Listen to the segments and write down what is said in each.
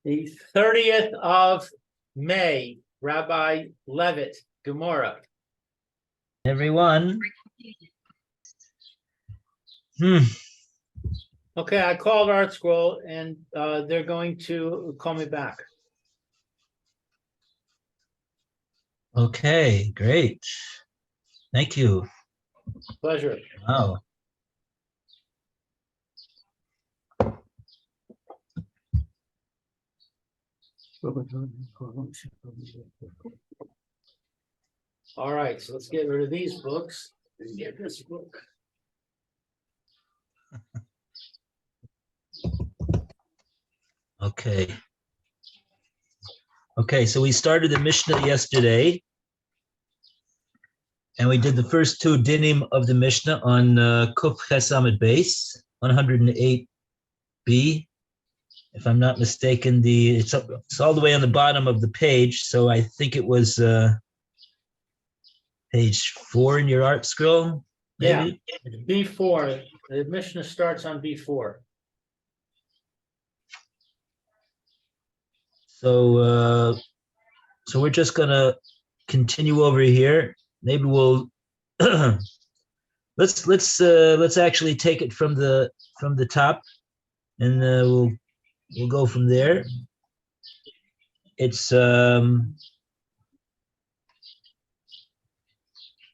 The 30th of May, Rabbi Levitt, Gemora. Everyone. Okay, I called Art Scroll and they're going to call me back. Okay, great. Thank you. Pleasure. Wow. All right, so let's get rid of these books and get this book. Okay. Okay, so we started the Mishnah yesterday, and we did the first two dinim of the Mishnah on Kuf Ches Amud Beis, 108b. If I'm not mistaken, it's all the way on the bottom of the page, so I think it was page 4 in your art scroll, maybe? Yeah, B4. The Mishnah starts on B4. So we're just gonna continue over here. Maybe we'll let's actually take it from the top, and we'll go from there. It's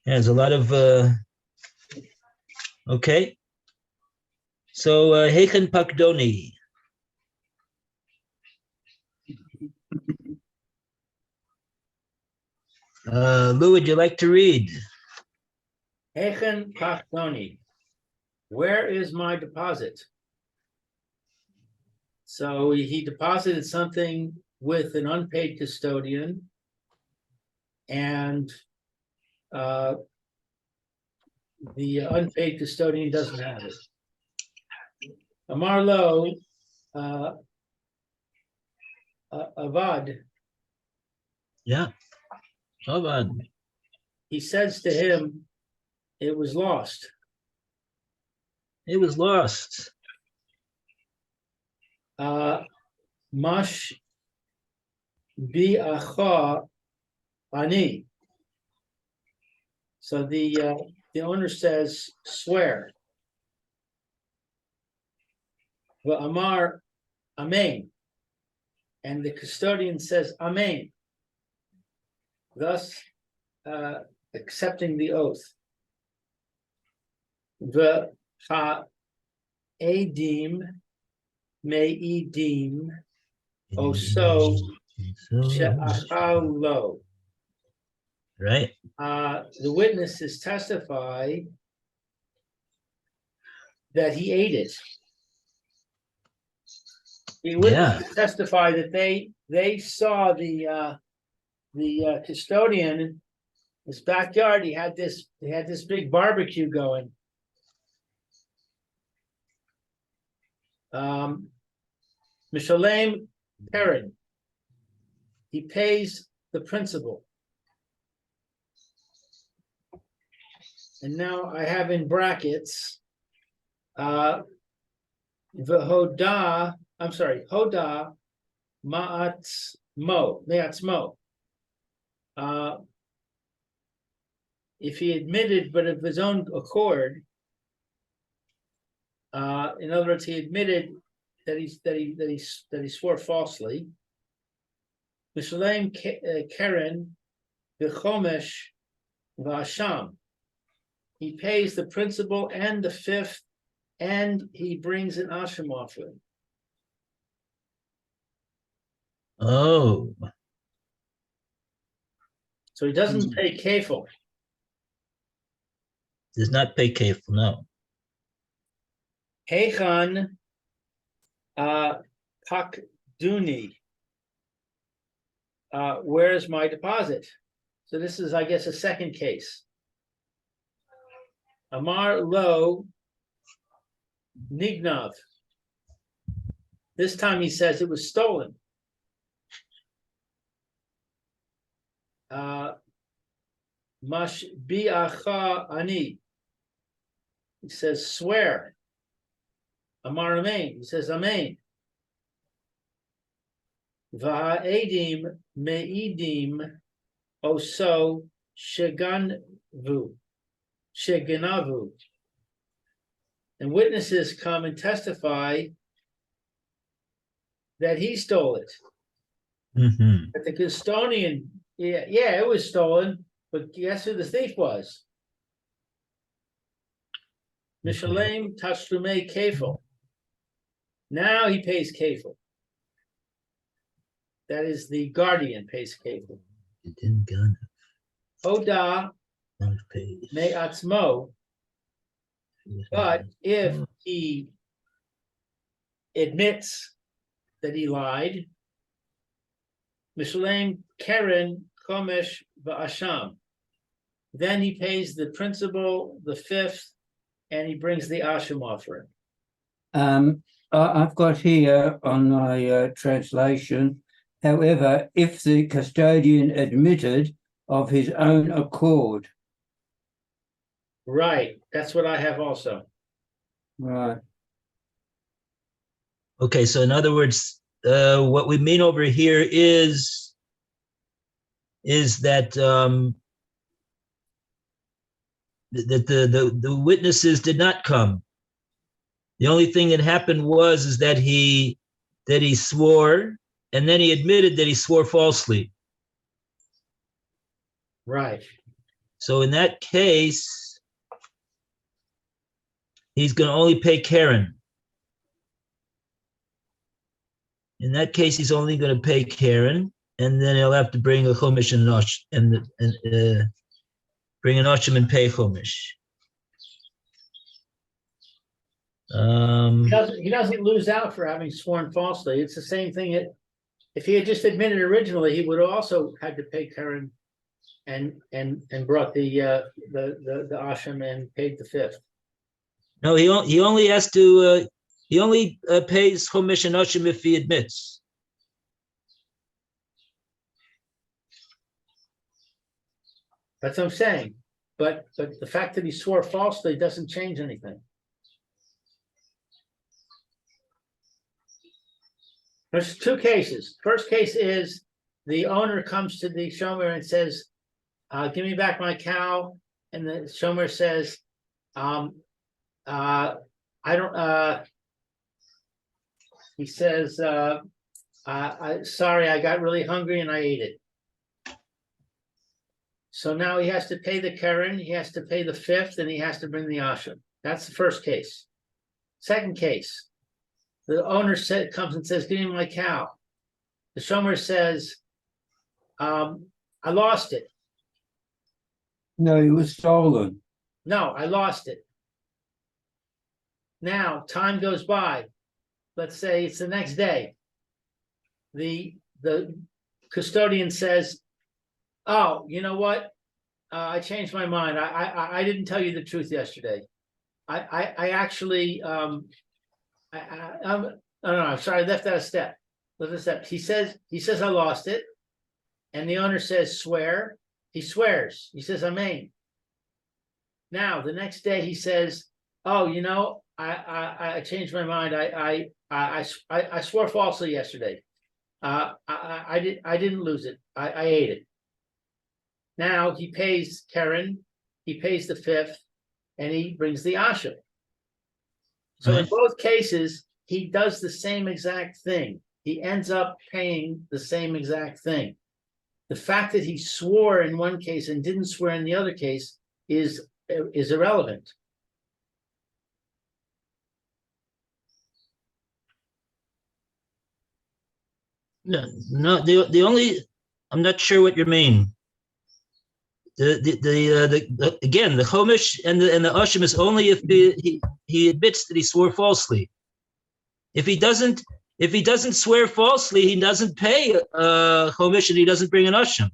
there's a lot of okay. So Heichen Pakdoni. Lou, would you like to read? Heichen Pakdoni. Where is my deposit? So he deposited something with an unpaid custodian, and the unpaid custodian doesn't have it. Amar lo Avad. Yeah. Avad. He says to him, it was lost. It was lost. Mash bi'acha ani. So the owner says, swear. Amar amen. And the custodian says, amen. Thus accepting the oath. Edim me'idim oso she'achal. Right. The witnesses testify that he ate it. The witnesses testify that they saw the custodian in his backyard. They had this big barbecue going. Mishalem Karen. He pays the principal. And now I have in brackets Hoda Ma'atzmo. If he admitted, but of his own accord, in other words, he admitted that he swore falsely. Mishalem Karen B'chomesh V'Asham. He pays the principal and the fifth, and he brings an asham offering. Oh. So he doesn't pay kefil. Does not pay kefil, no. Heichan Pakduni. Where's my deposit? So this is, I guess, a second case. Amar lo Nignav. This time he says it was stolen. Mash bi'acha ani. He says swear. Amar amen. He says amen. Va'edim me'idim oso sheganavu. And witnesses come and testify that he stole it. Mhm. But the custodian, yeah, it was stolen, but guess who the thief was? Mishalem Tashlume Kefil. Now he pays Kefil. That is, the guardian pays Kefil. It didn't gun Oda page. Me'atzmo. But if he admits that he lied, Mishalem Keren Chomesh Va'asham. Then he pays the principal, the fifth, and he brings the Asham offering. I've got here on my translation, however, if the custodian admitted of his own accord. Right, that's what I have also. Right. Okay, so in other words, what we mean over here is that that the witnesses did not come. The only thing that happened is that he swore, and then he admitted that he swore falsely. Right. So in that case, he's going to only pay Karen. In that case, he's only going to pay Karen, and then he'll have to bring a chumash and bring an oshim and pay chumash. He doesn't lose out for having sworn falsely. It's the same thing. If he had just admitted originally, he would have also had to pay Karen and brought the asham and paid the fifth. No, he only has to. He only pays chumash and oshim if he admits. That's what I'm saying. But the fact that he swore falsely doesn't change anything. There's two cases. First case is the owner comes to the shomer and says, give me back my cow. And the shomer says, I don't, he says, sorry, I got really hungry and I ate it. So now he has to pay the Karen, he has to pay the fifth, and he has to bring the asham. That's the first case. Second case, the owner comes and says, give me my cow. The shomer says, I lost it. No, it was stolen. No, I lost it. Now, time goes by. Let's say it's the next day. The custodian says, oh, you know what? I changed my mind. I didn't tell you the truth yesterday. I actually I'm sorry, I left out a step. He says I lost it, and the owner says swear. He swears. He says amen. Now the next day he says, oh, you know, I changed my mind. I swore falsely yesterday. I didn't lose it. I ate it. Now he pays Karen, he pays the fifth, and he brings the asham. So in both cases, he does the same exact thing. He ends up paying the same exact thing. The fact that he swore in one case and didn't swear in the other case is irrelevant. No, the only, I'm not sure what you mean. Again, the chomish and the asham is only if he admits that he swore falsely. If he doesn't swear falsely, he doesn't pay chomish and he doesn't bring an asham.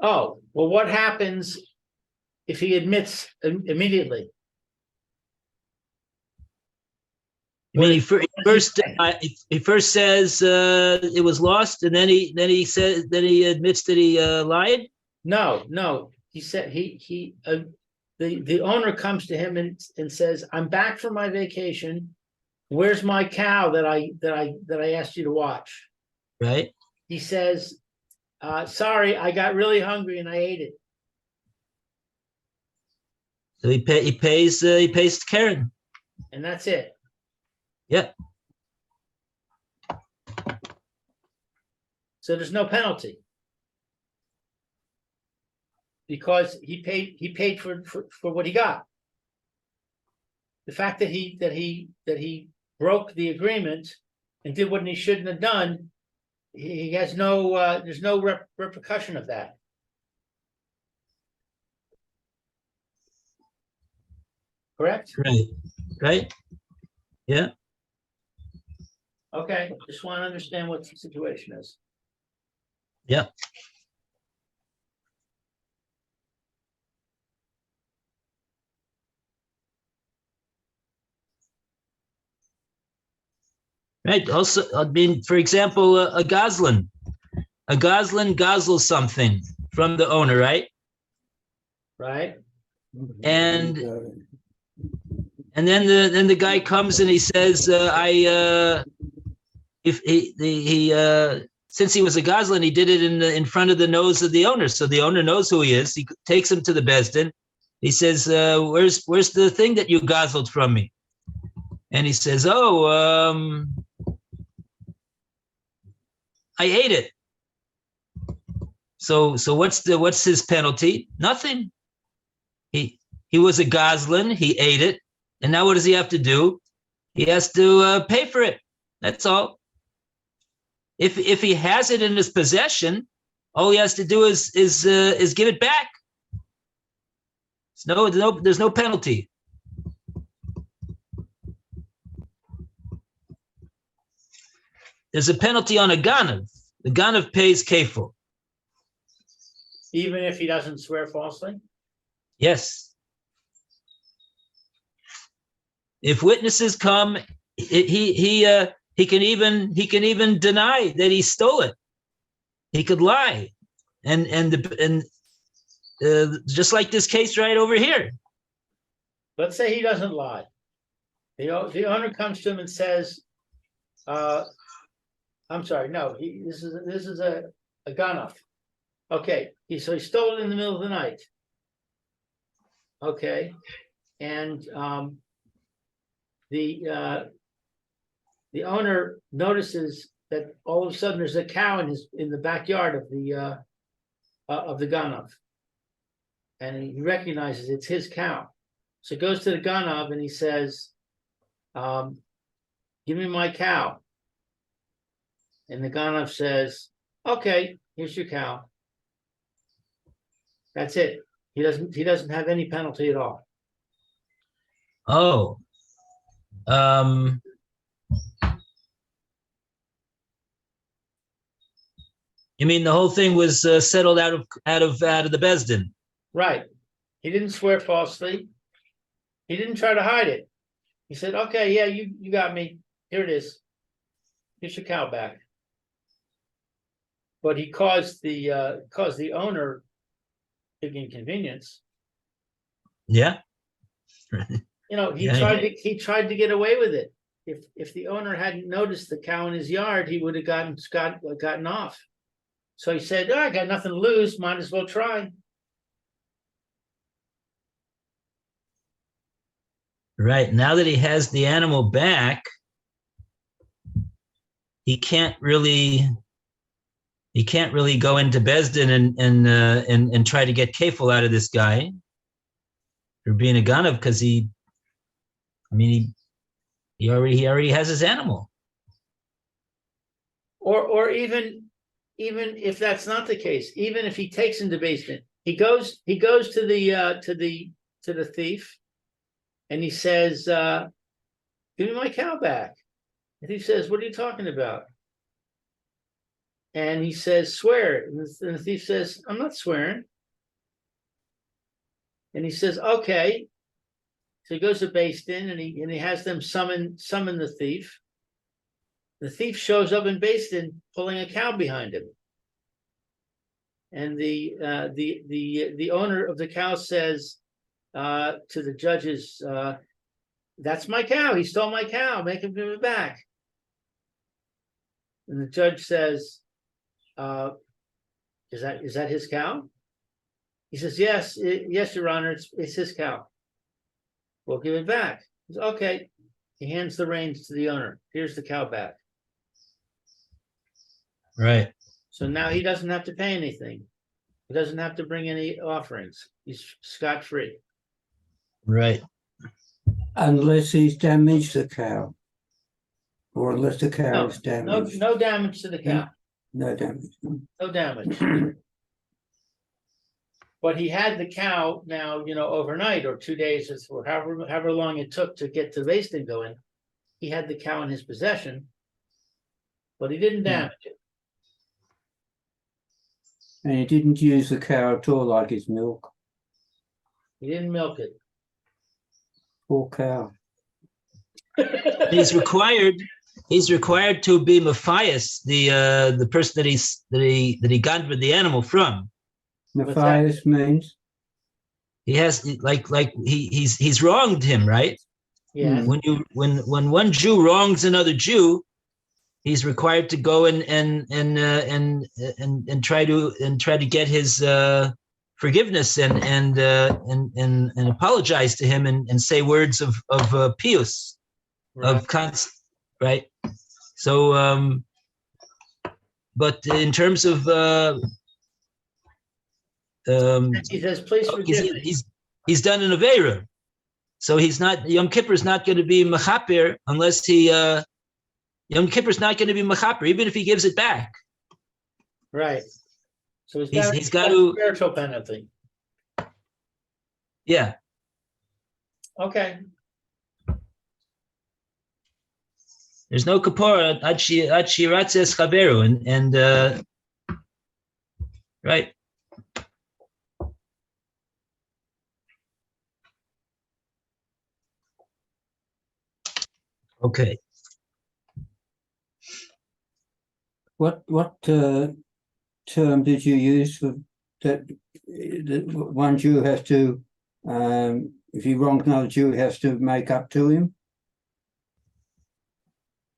Oh, well, what happens if he admits immediately? I mean, he first says it was lost, and then he admits that he lied. No. He said the owner comes to him and says, "I'm back from my vacation. where's my cow that I asked you to watch? right? He says, sorry, I got really hungry and I ate it. So he pays Karen. And that's it. Yeah. So there's no penalty. Because he paid for what he got. The fact that he broke the agreement and did what he shouldn't have done, he has no there's no repercussion of that. Correct? Right. Yeah. Okay, just want to understand what the situation is. Yeah. Right. Also, I mean, for example, a goslin gozles something from the owner, right? Right? And then the guy comes and he says, if he since he was a goslin, he did it in front of the nose of the owner, so the owner knows who he is. He takes him to the Besdin. He says, where's the thing that you gozzled from me? And he says, I ate it. So what's his penalty? Nothing. He was a goslin. He ate it, and now what does he have to do? He has to pay for it. That's all. If he has it in his possession, all he has to do is give it back. There's no penalty. There's a penalty on a ganav. The ganav pays kefil. Even if he doesn't swear falsely? Yes. If witnesses come, he can even deny that he stole it. He could lie, and just like this case right over here. Let's say he doesn't lie. The owner comes to him and says, I'm sorry, no, this is a ganav. Okay, so he stole it in the middle of the night. Okay, and the owner notices that all of a sudden there's a cow in the backyard of the ganav, and he recognizes it's his cow. So he goes to the ganav and he says, "Give me my cow." And the ganav says, "Okay, here's your cow." That's it. He doesn't have any penalty at all. Oh, you mean the whole thing was settled out of the Besdin? Right. He didn't swear falsely. He didn't try to hide it. He said, "Okay, yeah, you got me. Here it is. Here's your cow back." But he caused the owner big inconvenience. Yeah. He tried to get away with it. If the owner hadn't noticed the cow in his yard, he would have gotten off. So he said, "Oh, I got nothing to lose. Might as well try." Right. Now that he has the animal back, he can't really go into Besdin and try to get kefil out of this guy for being a ganav, because he already has his animal. Or even if that's not the case, even if he takes him to basement, he goes to the thief, and he says, "Give me my cow back." And he says, "What are you talking about?" And he says, "Swear." And the thief says, "I'm not swearing." And he says, "Okay." So he goes to Beis Din and he has them summon the thief. The thief shows up in Beis Din pulling a cow behind him. And the owner of the cow says to the judges, that's my cow. He stole my cow. Make him give it back. And the judge says, is that his cow? He says, yes, yes, Your Honor, it's his cow. We'll give it back. He says, okay. He hands the reins to the owner. Here's the cow back. Right. So now he doesn't have to pay anything. He doesn't have to bring any offerings. He's scot-free. Right. Unless he's damaged the cow. Or unless the cow No, is damaged. no damage to the cow. No damage. No damage. But he had the cow now, overnight or 2 days or however long it took to get the basting going. He had the cow in his possession, but he didn't damage it. And he didn't use the cow at all like his milk. He didn't milk it. Poor cow. He's required to be Matthias, the person that he got with the animal from. Matthias means? He has he's wronged him, right? Yeah. When one Jew wrongs another Jew, he's required to go and try to get his forgiveness and apologize to him and say words of pious, Right. right? So, but in terms of He says, please forgive me. he's done an aveira, so he's not Yom Kippur is not going to be mechaper unless he Yom Kippur is not going to be mechaper even if he gives it back. Right. So he's got to spiritual penalty. Yeah. Okay. There's no kapara ad shiratzes chaveru and right. Okay. What term did you use for that? One Jew has to, if he wrongs another Jew, he has to make up to him.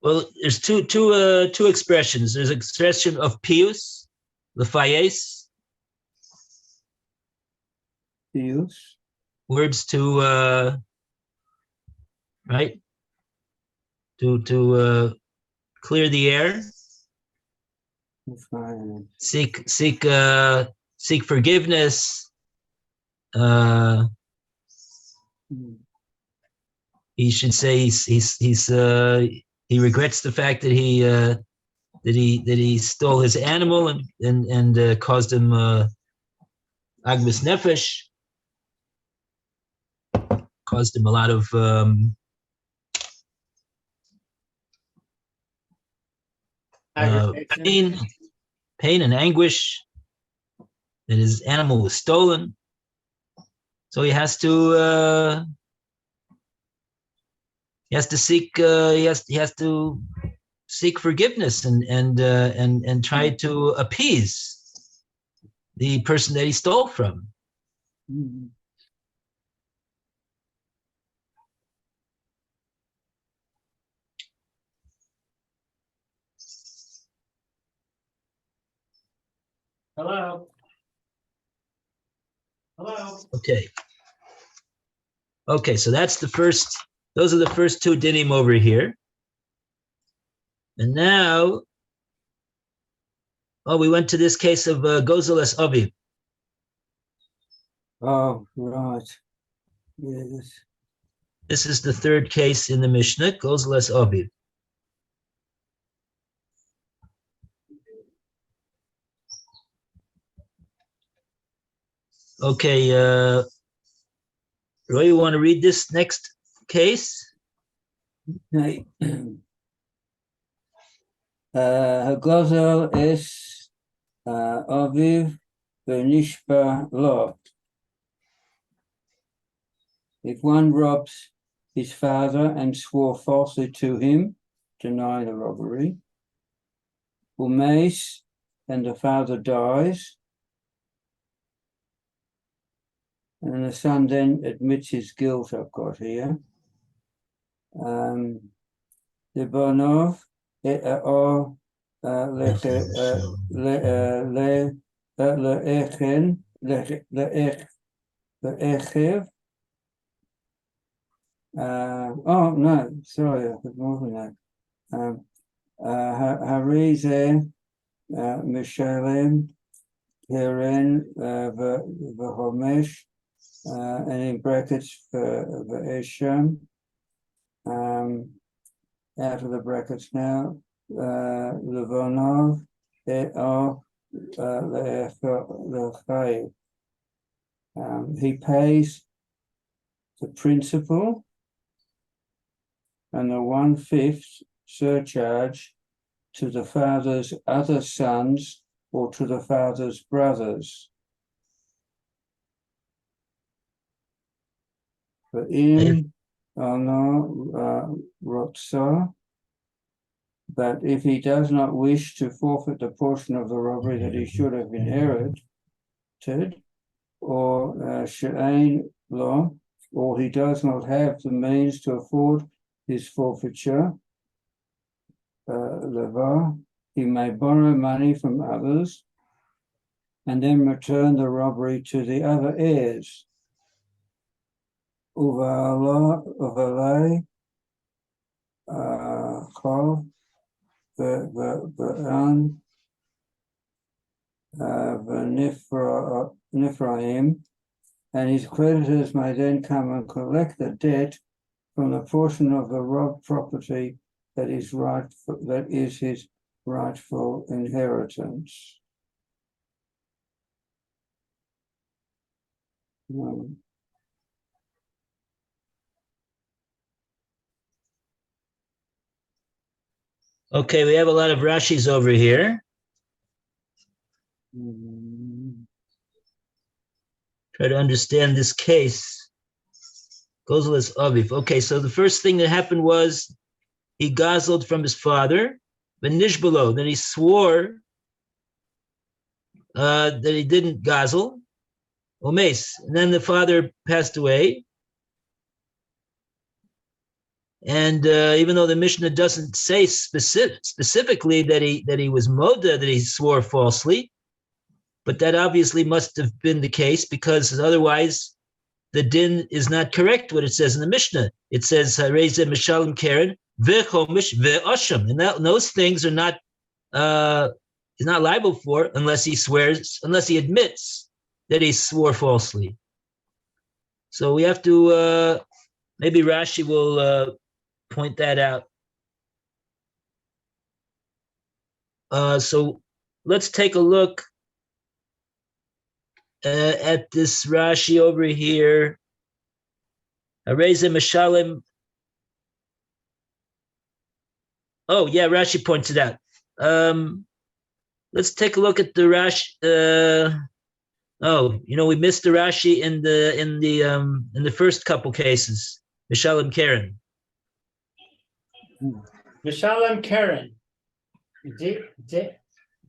Well, there's two expressions. There's expression of pius, lefayes. Pius. Words to right. To clear the air. Seek forgiveness. He should say he regrets the fact that he stole his animal and caused him agmas nefesh, caused him a lot of pain and anguish that his animal was stolen. So he has to seek forgiveness and try to appease the person that he stole from. Hello. Okay, so those are the first two dinim over here. And now, we went to this case of Gozel es Aviv. Oh, right. Yes. This is the third case in the Mishnah, Gozel es Aviv. Okay, Roy, you want to read this next case? Hagozel es Aviv v'nishba lo. If one robs his father and swore falsely to him, deny the robbery, umeis, and the father dies, and the son then admits his guilt, I've got here. Libonov, or Le'echev. Oh no, sorry, I put more than that. Harize Mishalem Keren V'Homesh, and in brackets for V'Esham, out of the brackets now, Levonov E'or Le'Chayiv. He pays the principal and the 1/5 surcharge to the father's other sons or to the father's brothers. For in Rotsa, but if he does not wish to forfeit the portion of the robbery that he should have inherited, or She'ain Lo, or he does not have the means to afford his forfeiture, Leva, he may borrow money from others and then return the robbery to the other heirs. Uvalei Chov V'an V'Nifraim, and his creditors may then come and collect the debt from the portion of the robbed property that is his rightful inheritance. Okay, we have a lot of Rashis over here. Try to understand this case. Gozeles Aviv. Okay, so the first thing that happened was he gazled from his father, but Nishbalo, then he swore that he didn't gazel, Omes, and then the father passed away. And even though the Mishnah doesn't say specifically that he was moda, that he swore falsely, but that obviously must have been the case, because otherwise the din is not correct what it says in the Mishnah. It says Reza Mishalim Karen Vechomish Ve'asham, and those things are not he's not liable for unless he admits that he swore falsely. So we have to maybe Rashi will point that out. So let's take a look at this Rashi over here. Areza Mishalim. Oh yeah, Rashi points it out. Let's take a look at the Rashi. We missed the Rashi in the first couple cases. Mishalim Karen. Mishalem Karen, de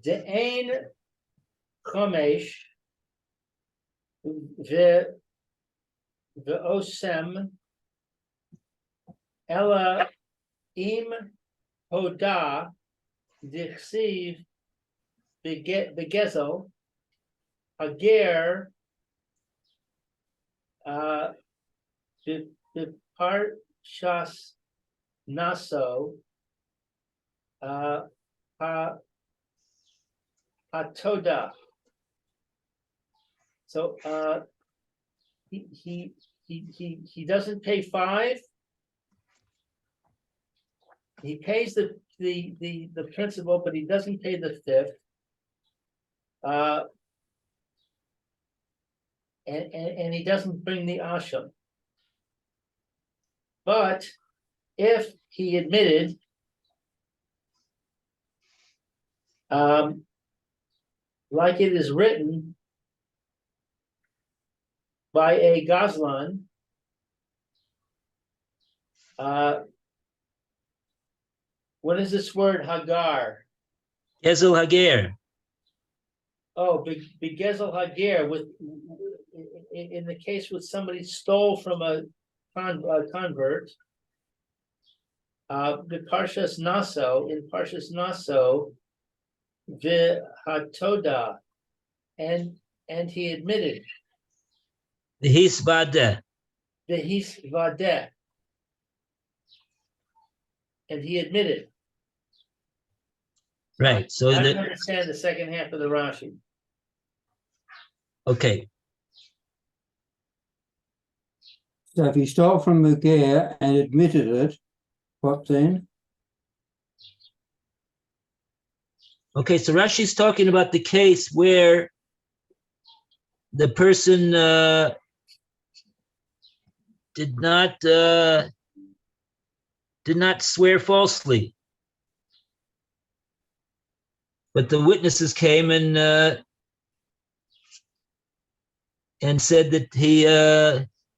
ein chomesh ve'osem ela im hoda dichsiv begezel hager beparshas naso hatoda. So he doesn't pay 5. He pays the principal, but he doesn't pay the 5th. And he doesn't bring the asham. But if he admitted, like it is written by a Gazlan, what is this word Hagar? Gezel Hager. Oh, begezel Hager, in the case with somebody stole from a convert, The Parshas Naso, in Parshas Naso, v'hatoda, and he admitted, Hisvada. v'hisvadeh, and he admitted. Right. So I don't understand the second half of the Rashi. okay. So if he stole from the ger and admitted it, what then? Okay, so Rashi's talking about the case where the person did not swear falsely, but the witnesses came and said that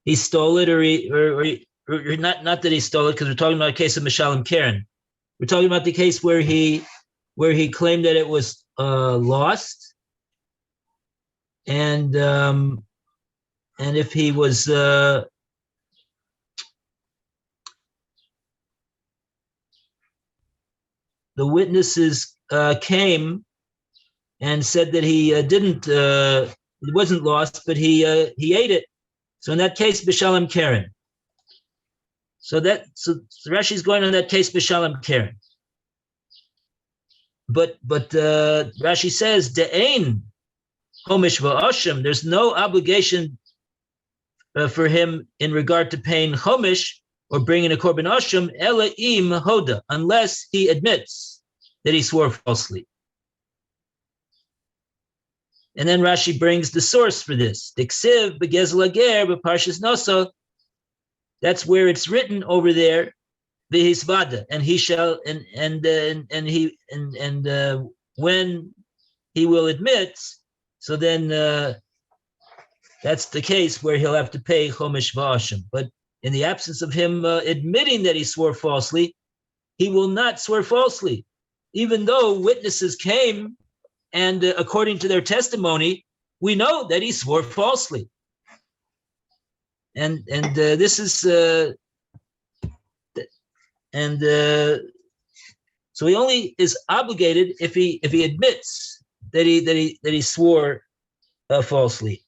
he stole it, or not that he stole it, because we're talking about a case of Mishalem Karen. We're talking about the case where he claimed that it was lost, and if he was the witnesses came and said that he didn't, it wasn't lost, but he ate it. So in that case, B'Shalom Karen. So Rashi's going on that case, B'Shalom Karen. But Rashi says, De'ein Homish Va'ashim, there's no obligation for him in regard to paying Homish or bringing a Korban Ashim, Ela im Hoda, unless he admits that he swore falsely. And then Rashi brings the source for this. Diksiv begezel ager b'parshas Naso. That's where it's written over there. V'hisvada, and he shall, when he will admit. So then that's the case where he'll have to pay chomish v'ashim. But in the absence of him admitting that he swore falsely, he will not swear falsely, even though witnesses came. And according to their testimony, we know that he swore falsely. And this is so he only is obligated if he admits that he swore falsely.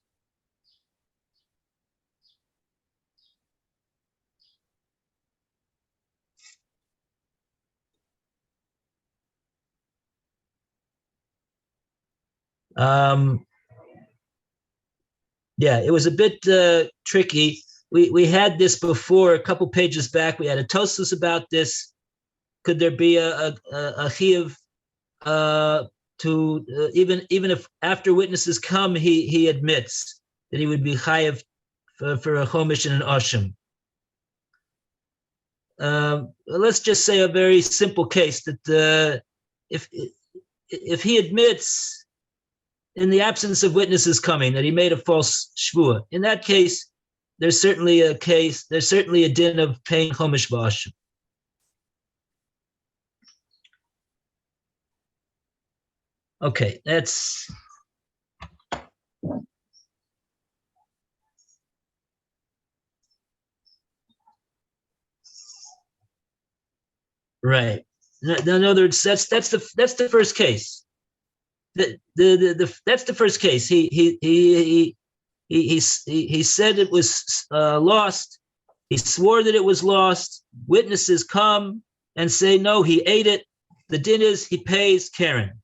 Yeah, it was a bit tricky. We had this before, a couple pages back. We had a Tosfos about this. Could there be a chiyuv to even if after witnesses come, he admits that he would be chayiv for a chomish and an ashim? Let's just say a very simple case that if he admits in the absence of witnesses coming that he made a false shvua, in that case, there's certainly a din of paying chomish v'ashim. Okay, that's right. In other words, that's the first case. That's the first case. He said it was lost. He swore that it was lost. Witnesses come and say no, he ate it. The din is he pays Karen,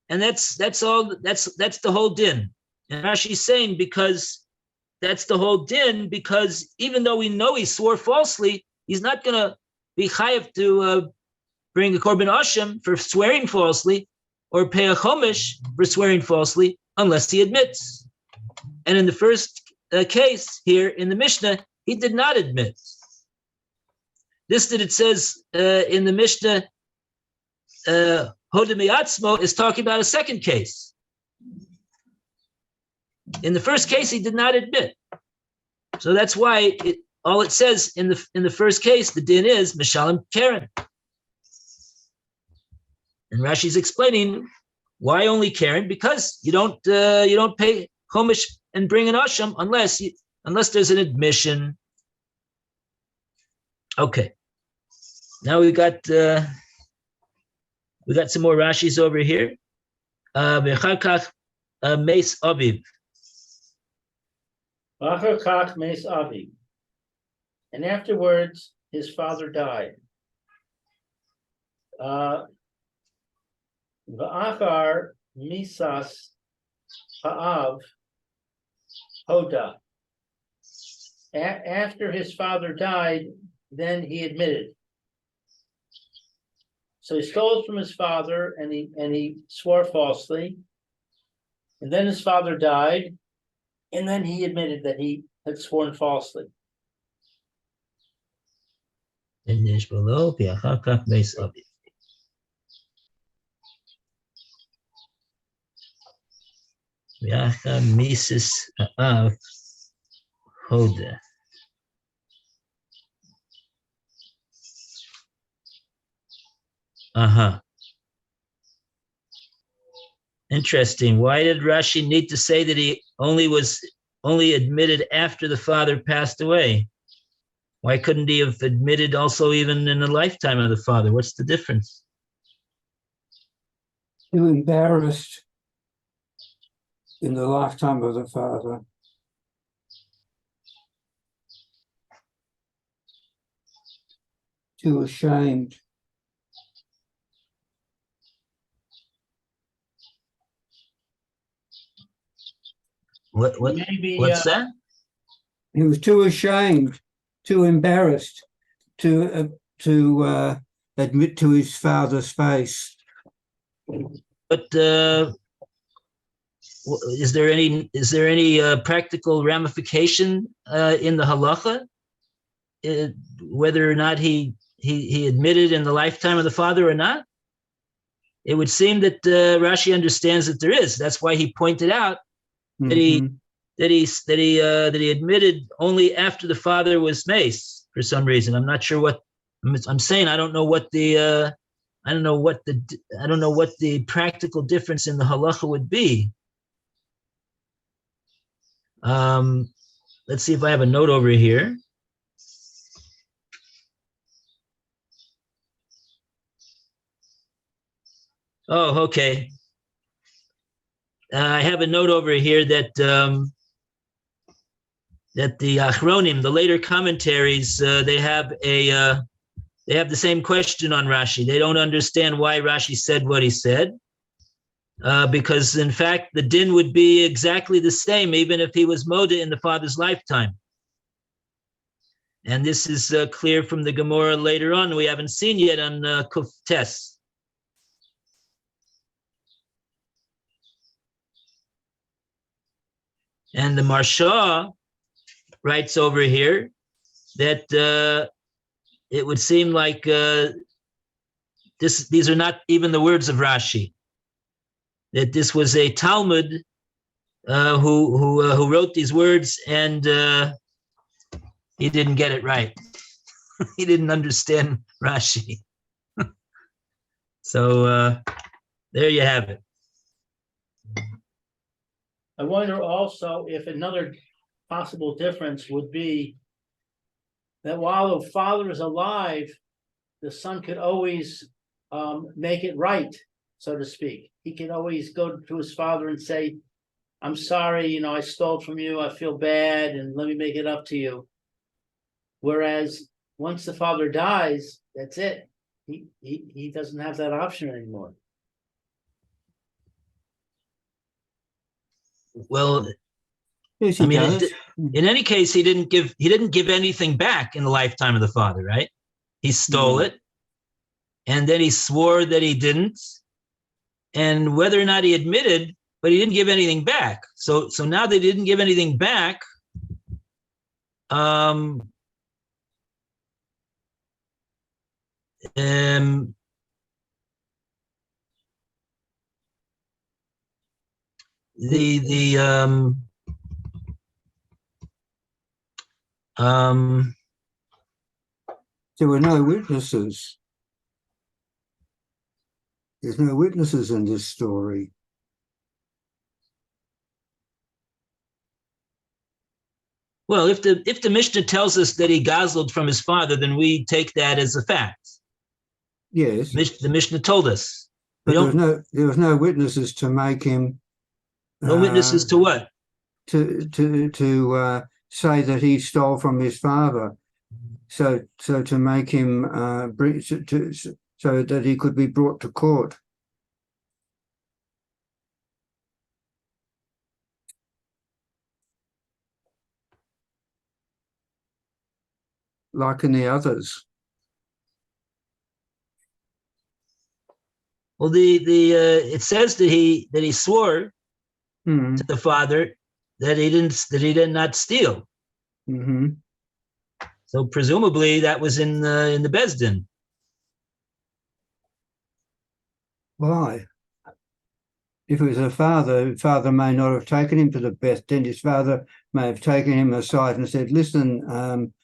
and that's all. That's the whole din. And Rashi's saying because that's the whole din, because even though we know he swore falsely, he's not going to be chayav to bring a korban ashim for swearing falsely, or pay a chomish for swearing falsely, unless he admits. And in the first case here in the Mishnah, he did not admit. This that it says in the Mishnah, Hoda Miatzmo, is talking about a second case. In the first case, he did not admit. So that's why all it says in the first case, the din is Mishalem Karen. And Rashi's explaining why only Karen, because you don't pay chomish and bring an asham unless there's an admission. Okay. Now we got some more Rashis over here. V'achar kach meis aviv. Achar kach meis avi. And afterwards, his father died. V'achar misas ha'av hoda. After his father died, then he admitted. So he stole it from his father, and he swore falsely. And then his father died, and then he admitted that he had sworn falsely. And yesh below v'achar kach meis aviv. V'achar misas ha'av hoda. Interesting. Why did Rashi need to say that he only admitted after the father passed away? Why couldn't he have admitted also even in the lifetime of the father? What's the difference? Too embarrassed in the lifetime of the father. Too ashamed. Maybe, What's that? He was too ashamed, too embarrassed to admit to his father's face. But is there any practical ramification in the halacha, whether or not he admitted in the lifetime of the father or not? It would seem that Rashi understands that there is. That's why he pointed out that he admitted only after the father was maced for some reason. I'm not sure what I'm saying. I don't know what the practical difference in the halacha would be. Let's see if I have a note over here. Oh, okay. I have a note over here that that the Achronim, the later commentaries, they have the same question on Rashi. They don't understand why Rashi said what he said, because in fact the din would be exactly the same even if he was moda in the father's lifetime. And this is clear from the Gemora later on. We haven't seen yet on Kuf Tes. And the Marsha writes over here that it would seem like these are not even the words of Rashi. That this was a Talmud who wrote these words, and he didn't get it right. He didn't understand Rashi. So there you have it. I wonder also if another possible difference would be that while the father is alive, the son could always make it right, so to speak. He can always go to his father and say, I'm sorry, I stole from you, I feel bad, and let me make it up to you. Whereas once the father dies, that's it. He doesn't have that option anymore. Yes, Well, he does. in any case, he didn't give anything back in the lifetime of the father, right? He stole it, and then he swore that he didn't, and whether or not he admitted, but he didn't give anything back. So now they didn't give anything back. There were no witnesses. There's no witnesses in this story. Well, if the Mishnah tells us that he guzzled from his father, then we take that as a fact. Yes, The Mishnah told us. but there was no witnesses to make him. No witnesses to what? To say that he stole from his father. So to make him so that he could be brought to court. Like in the others. Well, it says that he swore to the father that he did not steal. Mm-hmm. So presumably that was in the Beis Din. Why? If it was a father may not have taken him to the Beis Din. His father may have taken him aside and said, "Listen,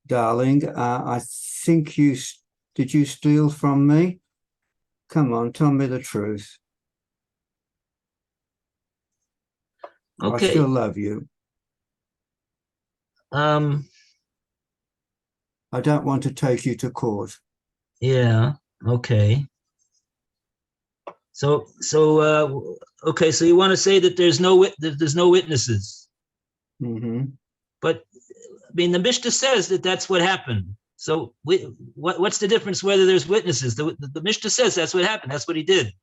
darling, I think did you steal from me? Come on, tell me the truth. Okay. I still love you. I don't want to take you to court." Yeah. Okay. So okay. So you want to say that there's no witnesses. Mm-hmm. But I mean, the Mishnah says that that's what happened. So what's the difference whether there's witnesses? The Mishnah says that's what happened. That's what he did.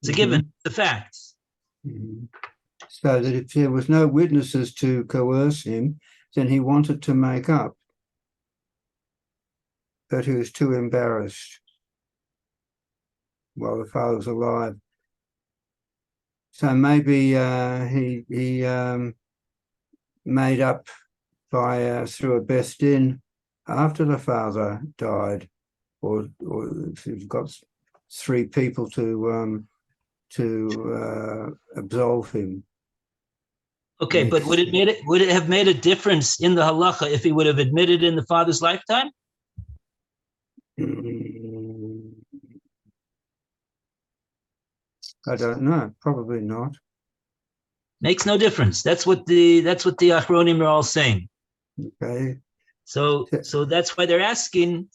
It's a given. The facts. Mm-hmm. So that if there was no witnesses to coerce him, then he wanted to make up. But he was too embarrassed while the father was alive. So maybe he made up by through a Beis Din after the father died, or if he's got three people to absolve him. Okay, but would it have made a difference in the halacha if he would have admitted in the father's lifetime? I don't know. Probably not. Makes no difference. That's what the Achronim are all saying. Okay. So that's why they're asking,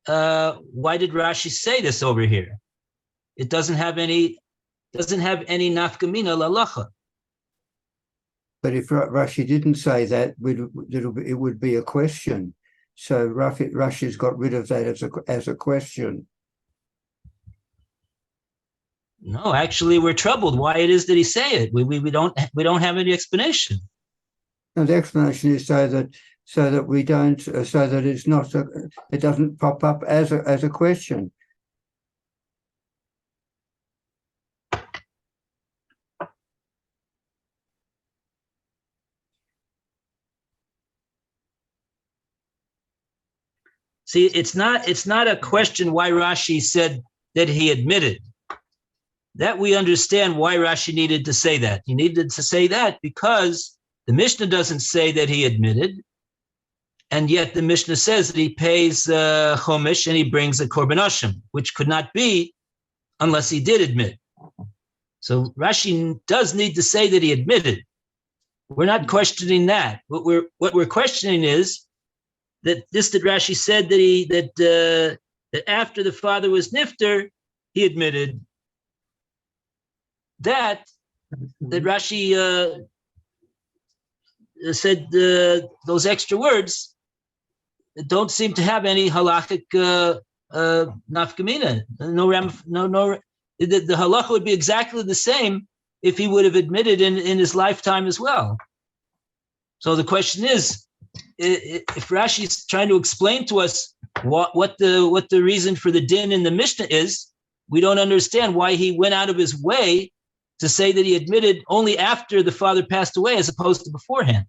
why did Rashi say this over here? It doesn't have any nafkamina lalacha. But if Rashi didn't say that, it would be a question. So Rashi's got rid of that as a question. No, actually, we're troubled. Why it is that he say it? We don't have any explanation. And the explanation is so that we don't, so that it's not, it doesn't pop up as a question. See, it's not a question why Rashi said that he admitted. That we understand why Rashi needed to say that. He needed to say that because the Mishnah doesn't say that he admitted, and yet the Mishnah says that he pays chomish and he brings a korban asham, which could not be unless he did admit. So Rashi does need to say that he admitted. We're not questioning that. What we're questioning is that Rashi said that after the father was nifter, he admitted. That Rashi said those extra words don't seem to have any halachic nafkamina. The halacha would be exactly the same if he would have admitted in his lifetime as well. So the question is, if Rashi is trying to explain to us what the reason for the din in the Mishnah is, we don't understand why he went out of his way to say that he admitted only after the father passed away, as opposed to beforehand.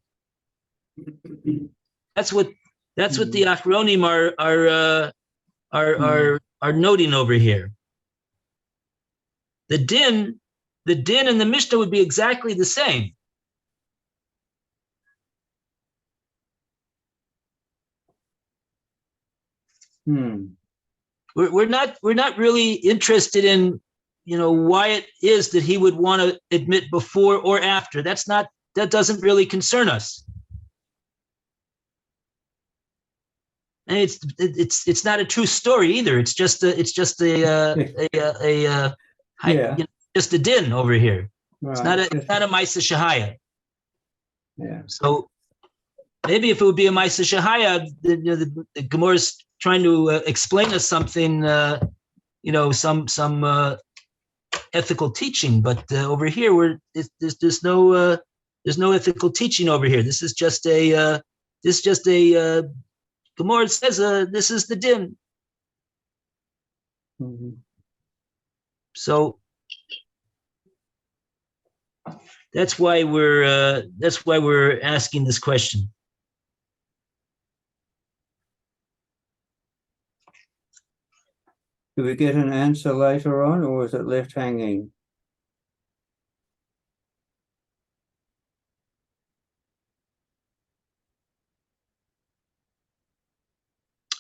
That's what the Achronim are noting over here. The din and the Mishnah would be exactly the same. We're not really interested in why it is that he would want to admit before or after. That doesn't really concern us. and it's not a true story either. It's just a Yeah. just a din over here. It's Right. not a Maisa Shahaya. Yeah. So maybe if it would be a Maisa Shahaya, the Gemara is trying to explain us something, some ethical teaching. But over here, there's no ethical teaching over here. This is just a Gemara says this is the din. Mhm. So that's why we're asking this question. Do we get an answer later on, or is it left hanging?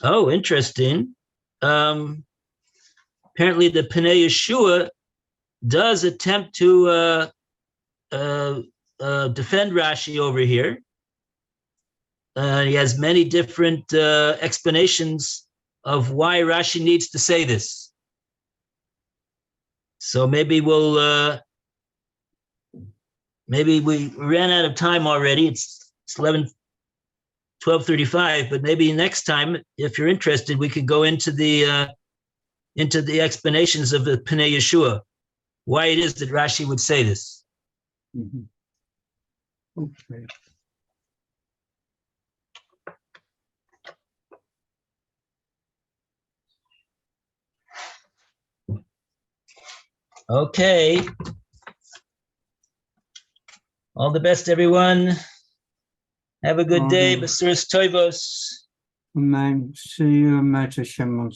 Oh, interesting. Apparently the Pnei Yeshua does attempt to defend Rashi over here. He has many different explanations of why Rashi needs to say this. So maybe maybe we ran out of time already. It's 12:35, but maybe next time, if you're interested, we could go into the explanations of the Pnei Yeshua, why it is that Rashi would say this. Mhm. Okay. Okay. All the best, everyone. Have a good day. Okay. B'suras Tovos. Amen. See you, Matt Hashem.